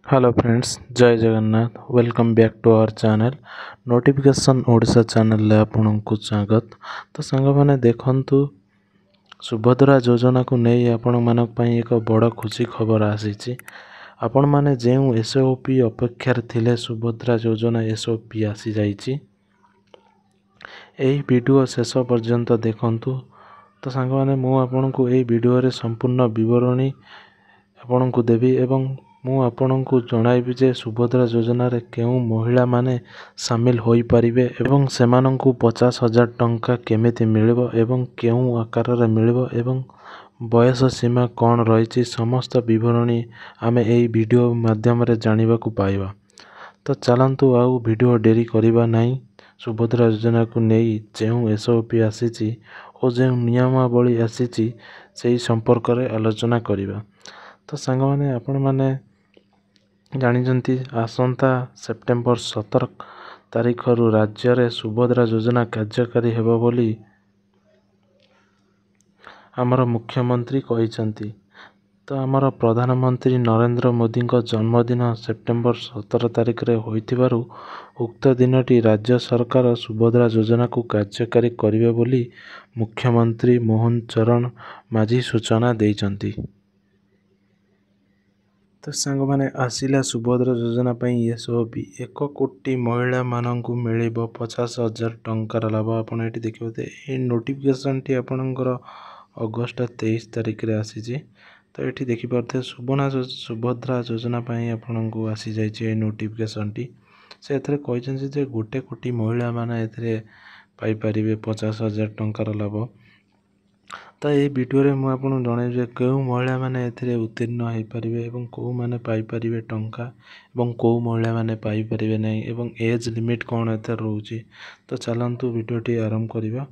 Hello friends, जय Jagannath. Welcome back to our channel notification Odisha channel आपको स्वागत। तो सांग मैंने देखंतु सुभद्रा योजना को नहीं आपण मानक पई एक बड़ खुशी खबर आसी। आपण माने जेउ एसओपी अपेक्षार थिले सुभद्रा योजना एसओपी आसी जाइछि। एही वीडियो शेष पर्यंत देखंतु। तो सांग माने मु आपनको एही वीडियो रे संपूर्ण विवरणी आपनको देवी एवं मु आपनको जणाइबी जे सुभद्रा योजना रे केउ महिला माने शामिल होई परिबे एवं सेमानंकु 50,000 टंका केमिति मिलिबो एवं केउ आकार रे मिलिबो एवं बयस सीमा कौन रही समस्त विवरणी आमे एई वीडियो माध्यम रे जानिबा को पाइबा। तो चलंतु आउ वीडियो डेरी करिबा नहीं। सुभद्रा योजना को नहीं जेउ एसओपी आसीची और जेउ नियमावली आसीची सेही संपर्क रे आलोचना करिबा। तो सांग माने आपण माने जानिजंती आसंता सेप्टेम्बर 17 तारीख रु राज्य रे सुभद्रा योजना कार्यकारी हेबो बोली आमर मुख्यमंत्री कहिसंती। तो आमर प्रधानमंत्री नरेंद्र मोदी जन्मदिन सेप्टेम्बर 17 तारीख रे होइथिबारु उक्त दिनटी राज्य सरकार सुभद्रा योजना को कार्यकारी करिवे बोली मुख्यमंत्री मोहन चरण माझी सूचना देइचंती। तो सांग माने आसिला सुभद्रा योजना पई एसओपी 1 कोटी महिला मानंकु मिलिबो 50,000 टंकार लाभ। आपण एठी देखिबते ए नोटिफिकेशन टी आपणकर अगस्त 23 तारीख रे आसीची। तो एठी देखि परथे सुभद्रा योजना पई आपणकु आसी जाइछि ए नोटिफिकेशन टी। से एथरे कहिछन जे 1 कोटी महिला माने एथरे पाई परिबे 50,000 टंकार लाभ। तो ये वीडियो रे मु आपन जणाइबे जे केउ महिला माने एथिरे उत्तीर्ण होई परिबे एवं को माने पाई परिबे टंका एवं को महिला माने पाई परिबे नै एवं एज लिमिट कोन एथे रहउची। तो चलंतु वीडियो टी आरंभ करिबा।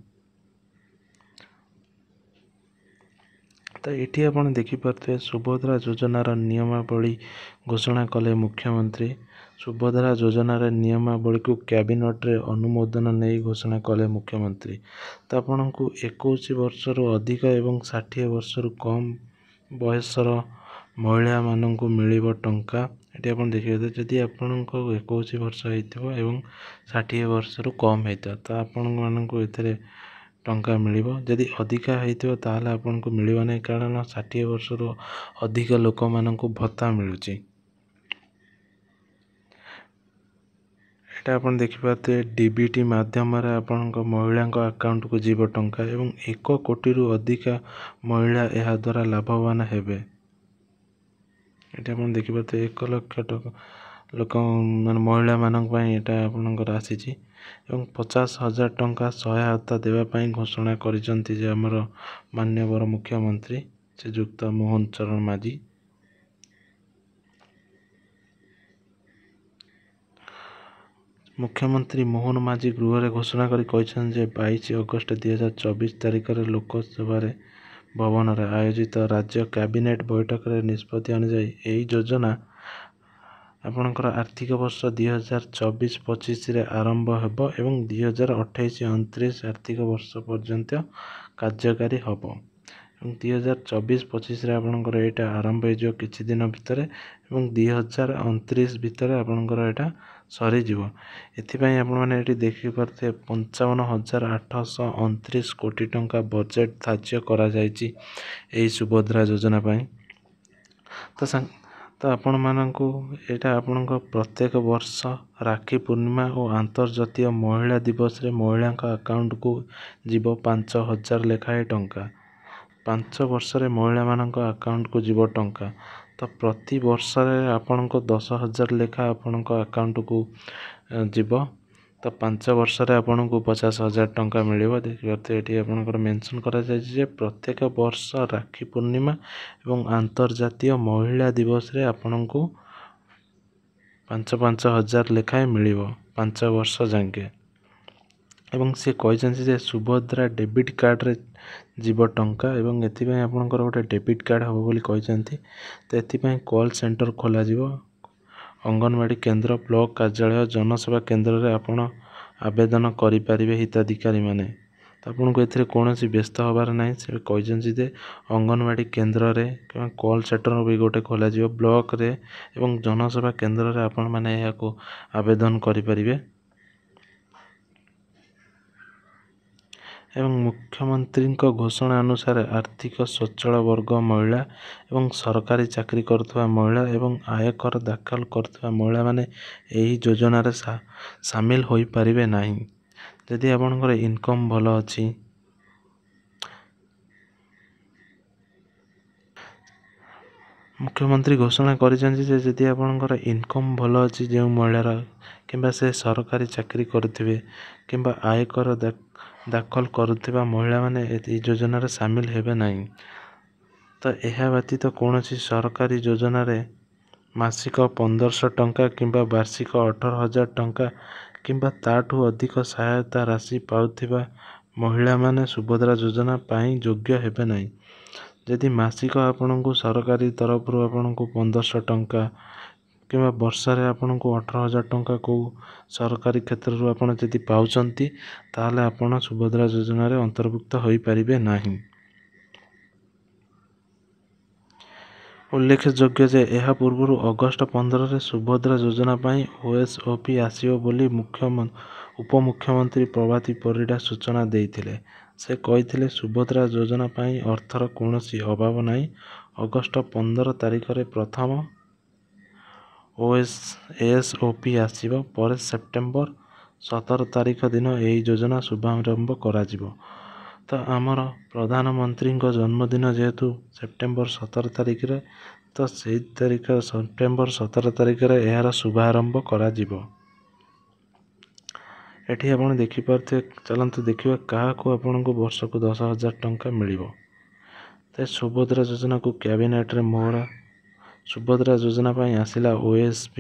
तो एठी आपण देखि परथे सुभद्रा योजनार नियमावली घोषणा कले मुख्यमंत्री। सुभद्रा योजनार नियमावली को कैबिनेट रे अनुमोदन नहीं घोषणा कले मुख्यमंत्री। तो आपको 21 वर्षर अधिक एवं 60 वर्षर कम बयसर महिला मानंकु मिलिबो टंका। एटी आपण देखिबे जदि आपनको 21 वर्ष हेतिबो एवं 60 वर्षर कम हेता तो आपण मानंकु एथरे टंका मिलिबो। जदि अधिका हेतिबो ताहाले आपनको मिलिबो नै, कारण 60 वर्षर अधिक लोक मानंकु भत्ता मिलुची। एटा आपण देखि पाते डीबीटी माध्यम रे आपनक महिला अकाउंट को जीव टंका एवं 1 कोटी रु अधिक महिला एहा द्वारा लाभवान हेबे। एटा आपण देखि पाते 1 लाख टका लोक मान महिला मानक पई एटा आपनकर आसीची एवं 50,000 टंका सहायता देवा पई घोषणा करिसंती जे हमर माननीय मुख्यमंत्री श्रीयुक्त मोहन चरण माझी। मुख्यमंत्री मोहन माझी गृह रे घोषणा करी कहिसन जे 22 अगस्त 2024 तारीख रे लोकसभा रे भवन रे आयोजित राज्य कैबिनेट बैठक रे निष्पत्ति अनुसार एही योजना आपनकर आर्थिक वर्ष 2024-25 रे आरंभ हेबो एवं 2028-29 आर्थिक वर्ष पर्यंत कार्यकारी हबो। 2024-25 रे आपनकर एटा आरंभ हे जो किछि दिन भितर एवं 2029 भितर आपनकर एटा सरी जीवो। एथिपई आपण माने एटी देखि परथे 55,829 कोटी टंका बजेट धार्य करा जायछि एही सुभद्रा योजना पई। तो आपण मानंकु एटा आपनका प्रत्येक वर्ष राखी पूर्णिमा और अंतर्जातीय महिला दिवस रे महिला अकाउंट को जीव 5,000 लेखाए टंका। 5 वर्ष रे महिला मानक अकाउंट को जीव टंका। तो प्रति वर्ष रे आपनको 10,000 लेखा आपनको अकाउंट को जीव। तो 5 वर्ष रे आपनको 50,000 टंका मिलिबो। देखिबते एटी आपनकर मेंशन करा जाय जे प्रत्येक वर्ष राखी पूर्णिमा एवं अंतर्जातीय महिला दिवस रे आपनको 5,000 लेखाए मिलिबो 5 वर्ष जांके। एवं से कहिसन जे सुभद्रा डेबिट कार्ड रे जीव टंका एवं एथिपई आपनकर गोटे डेबिट कार्ड हबो बोली कहिसंती। तो एथिपई कॉल सेंटर खोला जीवो। अंगनवाड़ी केंद्र, ब्लॉक कार्यालय, जनसेवा केंद्र रे आपण आवेदन करि परिबे हिताधिकारी माने। ତ ଆପଣଙ୍କୁ ଏଥିରେ କୌଣସି ବ୍ୟସ୍ତ ହେବାର ନାହିଁ। ସେ କହିଛନ୍ତି ଯେ ଅଙ୍ଗନବାଡ଼ି କେନ୍ଦ୍ରରେ କିମ୍ବା କଲ୍ ସେଣ୍ଟର ବି ଗୋଟେ ଖୋଲାଯିବ ବ୍ଲକରେ ଏବଂ ଜନସେବା କେନ୍ଦ୍ରରେ ଆପଣମାନେ ଏହାକୁ ଆବେଦନ କରିପାରିବେ। ଏବଂ ମୁଖ୍ୟମନ୍ତ୍ରୀଙ୍କ ଘୋଷଣା ଅନୁସାରେ ଆର୍ଥିକ ସ୍ୱଚ୍ଛଳ ବର୍ଗ ମହିଳା ଏବଂ ସରକାରୀ ଚାକିରି କରୁଥିବା ମହିଳା ଏବଂ ଆୟକର ଦାଖଲ କରୁଥିବା ମହିଳାମାନେ ଏହି ଯୋଜନାରେ ସାମିଲ ହୋଇପାରିବେ ନାହିଁ। ଯଦି ଆପଣଙ୍କର ଇନକମ୍ ଭଲ ଅଛି, ମୁଖ୍ୟମନ୍ତ୍ରୀ ଘୋଷଣା କରିଛନ୍ତି ଯେ ଯଦି ଆପଣଙ୍କର ଇନକମ୍ ଭଲ ଅଛି ଯେଉଁ ମହିଳାର କିମ୍ବା ସେ ସରକାରୀ ଚାକିରି କରୁଥିବେ କିମ୍ବା ଆୟକର ଦାଖଲ କରୁଥିବା ମହିଳାମାନେ ଏହି ଯୋଜନାରେ ସାମିଲ ହେବେ ନାହିଁ। ତ ଏହା ବ୍ୟତୀତ କୌଣସି ସରକାରୀ ଯୋଜନାରେ ମାସିକ 1500 ଟଙ୍କା କିମ୍ବା ବାର୍ଷିକ 18,000 ଟଙ୍କା କିମ୍ବା ତାଠୁ ଅଧିକ ସହାୟତା ରାଶି ପାଉଥିବା ମହିଳାମାନେ ସୁଭଦ୍ରା ଯୋଜନା ପାଇଁ ଯୋଗ୍ୟ ହେବେ ନାହିଁ। ଯଦି ମାସିକ ଆପଣଙ୍କୁ ସରକାରୀ ତରଫରୁ ଆପଣଙ୍କୁ 1500 ଟଙ୍କା କିମ୍ବା ବର୍ଷରେ ଆପଣଙ୍କୁ 18,000 ଟଙ୍କା କେଉଁ ସରକାରୀ କ୍ଷେତ୍ରରୁ ଆପଣ ଯଦି ପାଉଛନ୍ତି ତାହେଲେ ଆପଣ ସୁଭଦ୍ରା ଯୋଜନାରେ ଅନ୍ତର୍ଭୁକ୍ତ ହୋଇପାରିବେ ନାହିଁ। ଉଲ୍ଲେଖଯୋଗ୍ୟ ଯେ ଏହା ପୂର୍ବରୁ ଅଗଷ୍ଟ 15ରେ ସୁଭଦ୍ରା ଯୋଜନା ପାଇଁ OSOP ଆସିବ ବୋଲି ଉପମୁଖ୍ୟମନ୍ତ୍ରୀ ପ୍ରଭାତୀ ପରିଡ଼ା ସୂଚନା ଦେଇଥିଲେ। ସେ କହିଥିଲେ ସୁଭଦ୍ରା ଯୋଜନା ପାଇଁ ଅର୍ଥର କୌଣସି ଅଭାବ ନାହିଁ। ଅଗଷ୍ଟ 15 ତାରିଖରେ ପ୍ରଥମ OSOP ଆସିବ, ପରେ ସେପ୍ଟେମ୍ବର 17 ତାରିଖ ଦିନ ଏହି ଯୋଜନା ଶୁଭାରମ୍ଭ କରାଯିବ। ତ ଆମର ପ୍ରଧାନମନ୍ତ୍ରୀଙ୍କ ଜନ୍ମଦିନ ଯେହେତୁ ସେପ୍ଟେମ୍ବର 17 ତାରିଖରେ, ତ ସେଇ ତାରିଖ ସେପ୍ଟେମ୍ବର 17 ତାରିଖରେ ଏହାର ଶୁଭାରମ୍ଭ କରାଯିବ। ଏଠି ଆପଣ ଦେଖିପାରୁଥିବେ, ଚାଲନ୍ତୁ ଦେଖିବା କାହାକୁ ଆପଣଙ୍କୁ ବର୍ଷକୁ 10,000 ଟଙ୍କା ମିଳିବ। ତ ସୁଭଦ୍ରା ଯୋଜନାକୁ କ୍ୟାବିନେଟ୍ରେ ମୋହର, ସୁଭଦ୍ରା ଯୋଜନା ପାଇଁ ଆସିଲା OSP।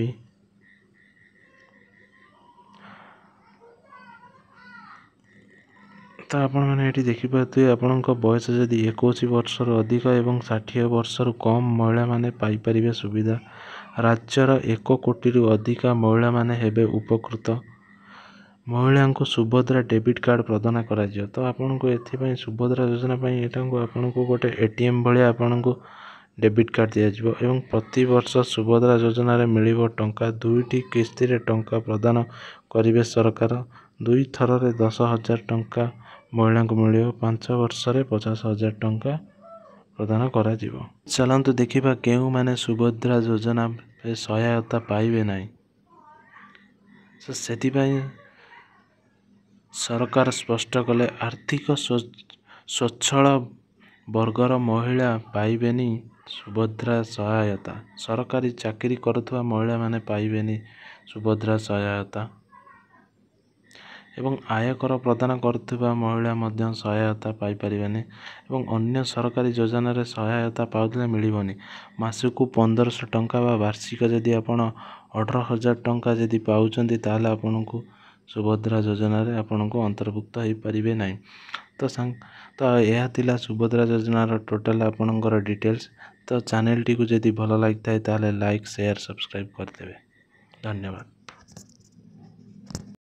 ତ ଆପଣମାନେ ଏଠି ଦେଖିପାରୁଥିବେ ଆପଣଙ୍କ ବୟସ ଯଦି 21 ବର୍ଷରୁ ଅଧିକ ଏବଂ 60 ବର୍ଷରୁ କମ୍ ମହିଳାମାନେ ପାଇପାରିବେ ସୁବିଧା। ରାଜ୍ୟର 1 କୋଟିରୁ ଅଧିକା ମହିଳାମାନେ ହେବେ ଉପକୃତ। ମହିଳାଙ୍କୁ ସୁଭଦ୍ରା ଡେବିଟ୍ କାର୍ଡ଼ ପ୍ରଦାନ କରାଯିବ। ତ ଆପଣଙ୍କୁ ଏଥିପାଇଁ ସୁଭଦ୍ରା ଯୋଜନା ପାଇଁ ଆପଣଙ୍କୁ ଗୋଟେ ATM ଭଳିଆ ଆପଣଙ୍କୁ ଡେବିଟ୍ କାର୍ଡ଼ ଦିଆଯିବ ଏବଂ ପ୍ରତିବର୍ଷ ସୁଭଦ୍ରା ଯୋଜନାରେ ମିଳିବ ଟଙ୍କା। 2ଟି କିସ୍ତିରେ ଟଙ୍କା ପ୍ରଦାନ କରିବେ ସରକାର। 2 ଥରରେ 10,000 ଟଙ୍କା ମହିଳାଙ୍କୁ ମିଳିବ। 5 ବର୍ଷରେ 50,000 ଟଙ୍କା ପ୍ରଦାନ କରାଯିବ। ଚାଲନ୍ତୁ ଦେଖିବା କେଉଁମାନେ ସୁଭଦ୍ରା ଯୋଜନାରେ ସହାୟତା ପାଇବେ ନାହିଁ। ସେଥିପାଇଁ ସରକାର ସ୍ପଷ୍ଟ କଲେ ଆର୍ଥିକ ସ୍ୱଚ୍ଛଳ ବର୍ଗର ମହିଳା ପାଇବେନି ସୁଭଦ୍ରା ସହାୟତା। ସରକାରୀ ଚାକିରି କରୁଥିବା ମହିଳାମାନେ ପାଇବେନି ସୁଭଦ୍ରା ସହାୟତା ଏବଂ ଆୟକର ପ୍ରଦାନ କରୁଥିବା ମହିଳା ମଧ୍ୟ ସହାୟତା ପାଇପାରିବେନି ଏବଂ ଅନ୍ୟ ସରକାରୀ ଯୋଜନାରେ ସହାୟତା ପାଉଥିଲେ ମିଳିବନି। ମାସକୁ 1500 ଟଙ୍କା ବା ବାର୍ଷିକ ଯଦି ଆପଣ 18,000 ଟଙ୍କା ଯଦି ପାଉଛନ୍ତି ତାହେଲେ ଆପଣଙ୍କୁ ସୁଭଦ୍ରା ଯୋଜନାରେ ଆପଣଙ୍କୁ ଅନ୍ତର୍ଭୁକ୍ତ ହୋଇପାରିବେ ନାହିଁ। ତ ଏହା ଥିଲା ସୁଭଦ୍ରା ଯୋଜନାର ଟୋଟାଲ ଆପଣଙ୍କର ଡିଟେଲ୍ସ। ତ ଚ୍ୟାନେଲଟିକୁ ଯଦି ଭଲ ଲାଗିଥାଏ ତାହେଲେ ଲାଇକ୍, ସେୟାର, ସବସ୍କ୍ରାଇବ୍ କରିଦେବେ। ଧନ୍ୟବାଦ।